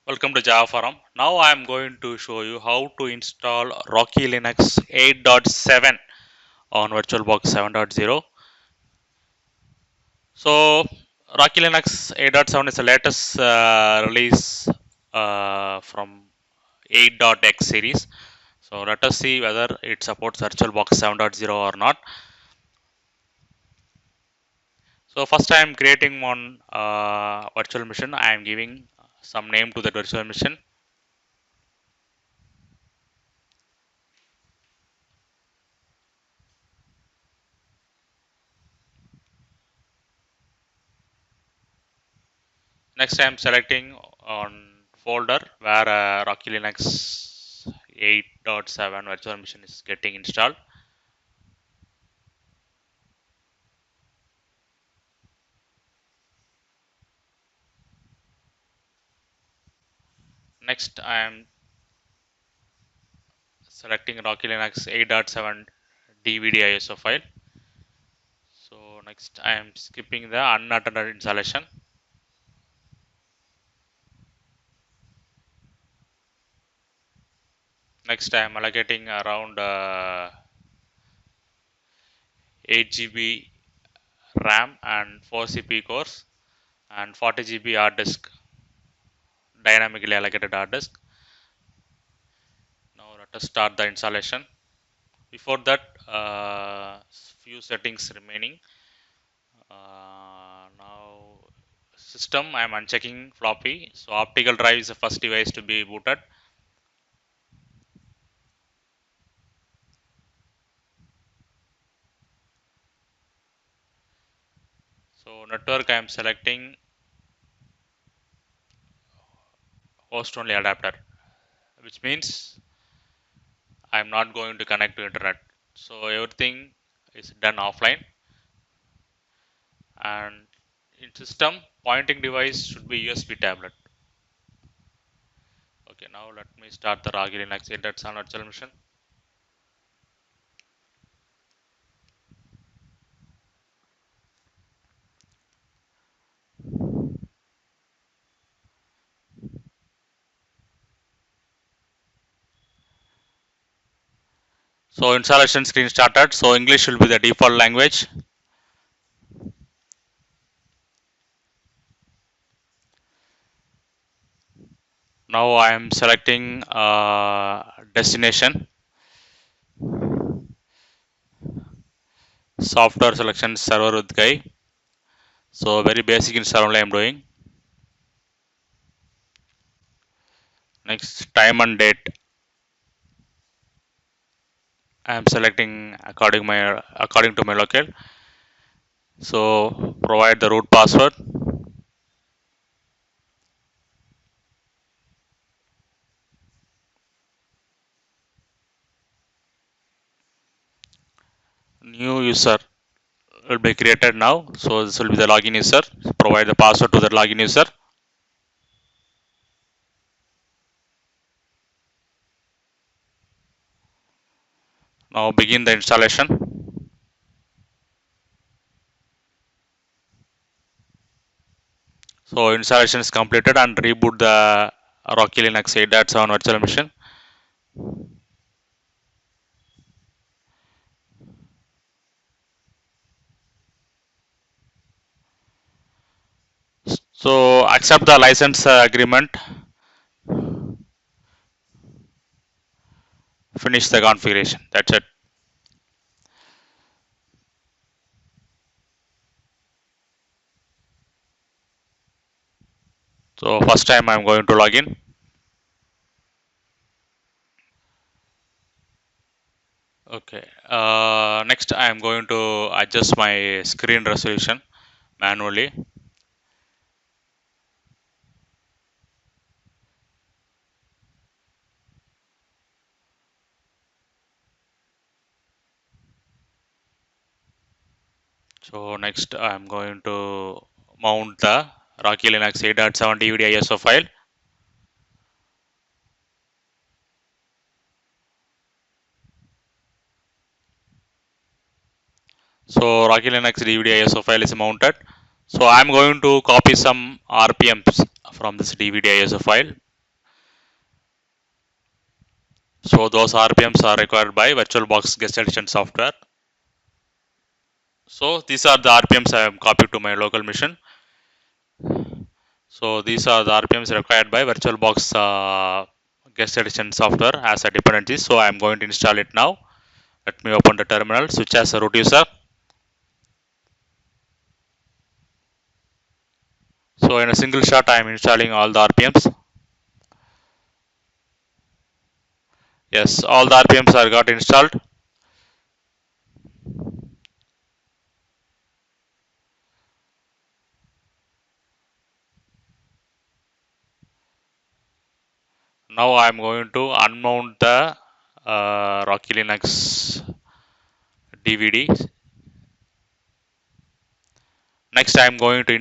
Welcome to Java Forum. Now I am going to show you how to install Rocky Linux 8.7 on VirtualBox 7.0. So Rocky Linux 8.7 is the latest release from 8.x series. So let us see whether it supports VirtualBox 7.0 or not. So first I am creating one virtual machine. I am giving some name to the virtual machine. Next, I am selecting on folder where Rocky Linux 8.7 virtual machine is getting installed. Next, I am selecting Rocky Linux 8.7 DVD ISO file. So next, I am skipping the unattended installation. Next, I am allocating around 8 GB RAM and 4 CPU cores and 40 GB hard disk, dynamically allocated hard disk. Now let us start the installation. Before that, few settings remaining. Now system, I am unchecking floppy. So optical drive is the first device to be booted. So network, I am selecting host only adapter, which means I am not going to connect to internet. So everything is done offline. And in system, pointing device should be USB tablet. Okay, now let me start the Rocky Linux 8.7 virtual machine. So installation screen started. So English will be the default language. Now I am selecting destination. Software selection server with guy. So very basic install only I am doing. Next, time and date. I am selecting according to my locale. So provide the root password. New user will be created now. So this will be the login user. Provide the password to the login user. Now begin the installation. So installation is completed and reboot the Rocky Linux 8.7 virtual machine. So accept the license agreement. Finish the configuration. That's it. So first time I'm going to log in. Okay. Next I'm going to adjust my screen resolution manually. So next I'm going to mount the Rocky Linux 8.7 DVD ISO file. So Rocky Linux DVD ISO file is mounted. So I'm going to copy some RPMs from this DVD ISO file. So those RPMs are required by VirtualBox guest edition software. So these are the RPMs I have copied to my local machine. So these are the RPMs required by VirtualBox guest edition software as a dependency. So I am going to install it now. Let me open the terminal, switch as a root user. So in a single shot, I am installing all the RPMs. Yes, all the RPMs are got installed. Now I am going to unmount the Rocky Linux DVD. Next, I am going to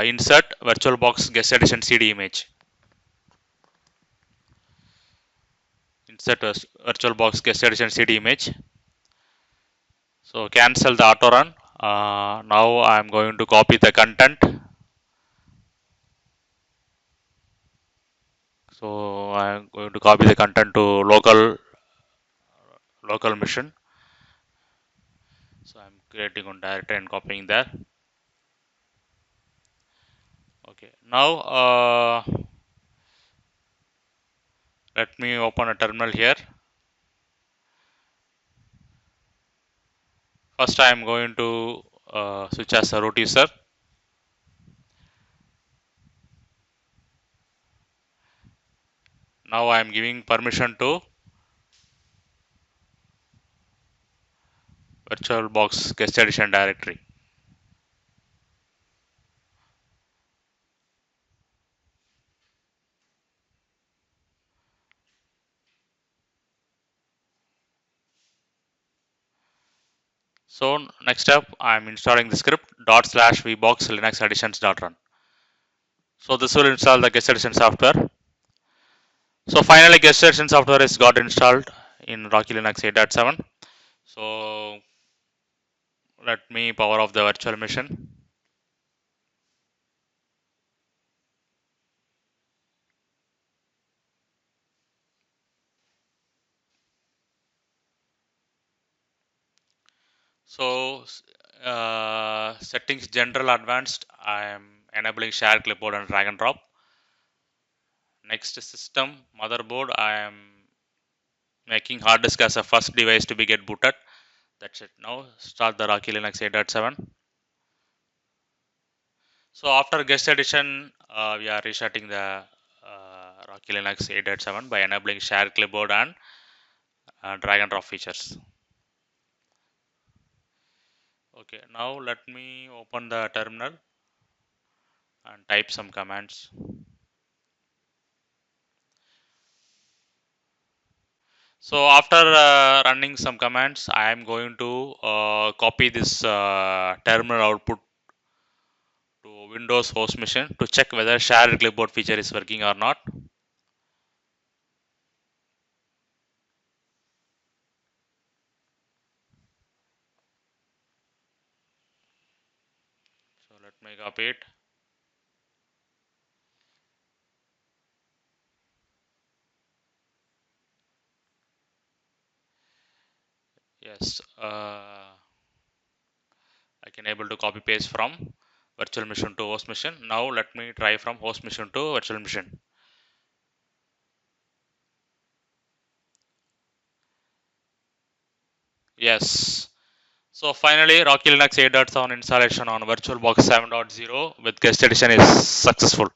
insert VirtualBox guest edition CD image. Insert VirtualBox guest edition CD image. So cancel the auto run. Now I am going to copy the content. So I am going to copy the content to local machine. So I am creating one directory and copying there. Okay. Now let me open a terminal here. First I am going to switch as a root user. Now I am giving permission to VirtualBox guest edition directory. So next step, I am installing the script /vbox linux additions.run. So this will install the guest edition software. So finally, guest edition software is got installed in Rocky Linux 8.7. So let me power off the virtual machine. So settings general advanced, I am enabling shared clipboard and drag and drop. Next system motherboard, I am making hard disk as a first device to be get booted. That's it. Now start the Rocky Linux 8.7. So after guest edition, we are restarting the Rocky Linux 8.7 by enabling shared clipboard and drag and drop features. Okay, now let me open the terminal and type some commands. So after running some commands, I am going to copy this terminal output to Windows host machine to check whether shared clipboard feature is working or not. So let me copy it. Yes, I can able to copy paste from virtual machine to host machine. Now let me try from host machine to virtual machine. Yes. So finally, Rocky Linux 8.7 installation on VirtualBox 7.0 with guest edition is successful.